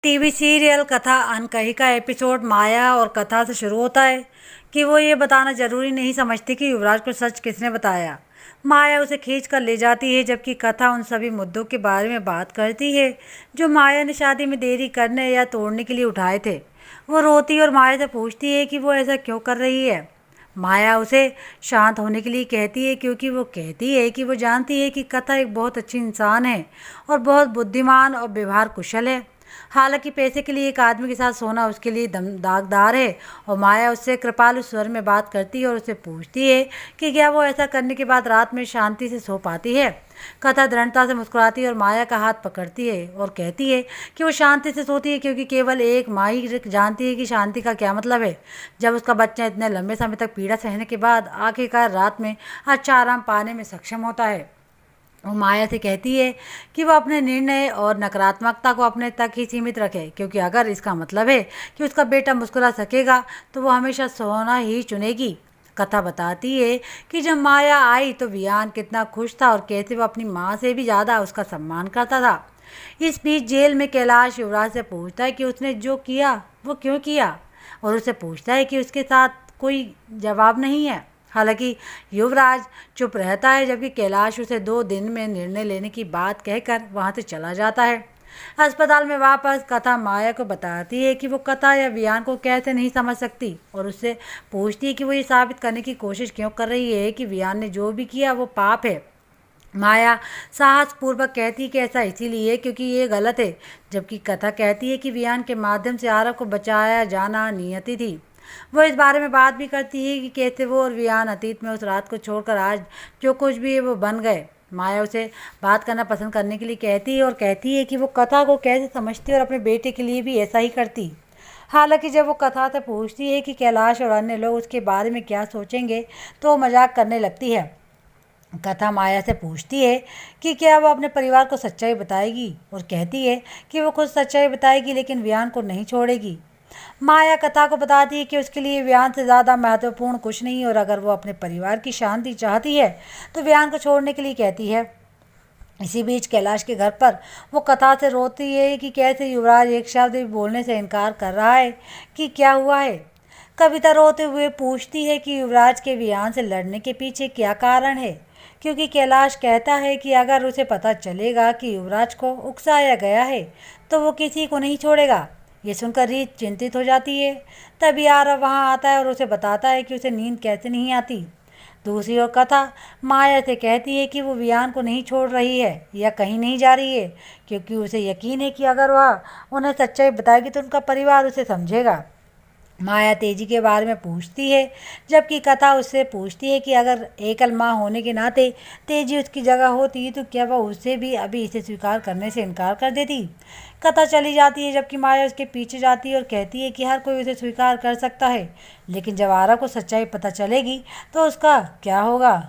TV serial कथा अनकही का एपिसोड माया और कथा से शुरू होता है कि वो ये बताना ज़रूरी नहीं समझती कि युवराज को सच किसने बताया। माया उसे खींच कर ले जाती है जबकि कथा उन सभी मुद्दों के बारे में बात करती है जो माया ने शादी में देरी करने या तोड़ने के लिए उठाए थे। वो रोती और माया से पूछती है कि वो ऐसा क्यों कर रही है। माया उसे शांत होने के लिए कहती है क्योंकि वो कहती है कि वो जानती है कि कथा एक बहुत अच्छी इंसान है और बहुत बुद्धिमान और व्यवहार कुशल है। हालांकि पैसे के लिए एक आदमी के साथ सोना उसके लिए दागदार है। और माया उससे कृपालु स्वर में बात करती है और उससे पूछती है कि क्या वो ऐसा करने के बाद रात में शांति से सो पाती है। कथा दृढ़ता से मुस्कुराती है और माया का हाथ पकड़ती है और कहती है कि वो शांति से सोती है क्योंकि केवल एक माँ ही जानती है कि शांति का क्या मतलब है। जब उसका बच्चा इतने लंबे समय तक पीड़ा सहने के बाद आखिरकार रात में अच्छा आराम पाने में सक्षम होता है। वो माया से कहती है कि वो अपने निर्णय और नकारात्मकता को अपने तक ही सीमित रखे क्योंकि अगर इसका मतलब है कि उसका बेटा मुस्कुरा सकेगा तो वो हमेशा सोना ही चुनेगी। कथा बताती है कि जब माया आई तो वियान कितना खुश था और कैसे वो अपनी माँ से भी ज़्यादा उसका सम्मान करता था। इस बीच जेल में कैलाश युवराज से पूछता है कि उसने जो किया वो क्यों किया और उसे पूछता है कि उसके साथ कोई जवाब नहीं है। हालांकि युवराज चुप रहता है जबकि कैलाश उसे 2 दिन में निर्णय लेने की बात कहकर वहां से चला जाता है। अस्पताल में वापस कथा माया को बताती है कि वो कथा या वियान को कैसे नहीं समझ सकती और उससे पूछती है कि वो ये साबित करने की कोशिश क्यों कर रही है कि वियान ने जो भी किया वो पाप है। माया साहसपूर्वक कहती है कि ऐसा इसीलिए क्योंकि ये गलत है, जबकि कथा कहती है कि वियान के माध्यम से आरव को बचाया जाना नियति थी। वो इस बारे में बात भी करती है कि कैसे वो और वियान अतीत में उस रात को छोड़कर आज जो कुछ भी है वो बन गए। माया उसे बात करना पसंद करने के लिए कहती है और कहती है कि वो कथा को कैसे समझती और अपने बेटे के लिए भी ऐसा ही करती। हालांकि जब वो कथा से पूछती है कि कैलाश और अन्य लोग उसके बारे में क्या सोचेंगे तो वो मजाक करने लगती है। कथा माया से पूछती है कि क्या वो अपने परिवार को सच्चाई बताएगी और कहती है कि वो खुद सच्चाई बताएगी लेकिन वियान को नहीं छोड़ेगी। माया कथा को बताती है कि उसके लिए वियान से ज़्यादा महत्वपूर्ण कुछ नहीं और अगर वो अपने परिवार की शांति चाहती है तो वियान को छोड़ने के लिए कहती है। इसी बीच कैलाश के घर पर वो कथा से रोती है कि कैसे युवराज एक शब्द भी बोलने से इनकार कर रहा है कि क्या हुआ है। कविता रोते हुए पूछती है कि युवराज के वियान से लड़ने के पीछे क्या कारण है क्योंकि कैलाश कहता है कि अगर उसे पता चलेगा कि युवराज को उकसाया गया है तो वो किसी को नहीं छोड़ेगा। ये सुनकर रीत चिंतित हो जाती है। तभी आरव वहाँ आता है और उसे बताता है कि उसे नींद कैसे नहीं आती। दूसरी ओर कथा माया से कहती है कि वो वियान को नहीं छोड़ रही है या कहीं नहीं जा रही है क्योंकि उसे यकीन है कि अगर वह उन्हें सच्चाई बताएगी तो उनका परिवार उसे समझेगा। माया तेजी के बारे में पूछती है जबकि कथा उससे पूछती है कि अगर एकल माँ होने के नाते तेजी उसकी जगह होती तो क्या वह उससे भी अभी इसे स्वीकार करने से इनकार कर देती। कथा चली जाती है जबकि माया उसके पीछे जाती है और कहती है कि हर कोई उसे स्वीकार कर सकता है लेकिन जब आरव को सच्चाई पता चलेगी तो उसका क्या होगा।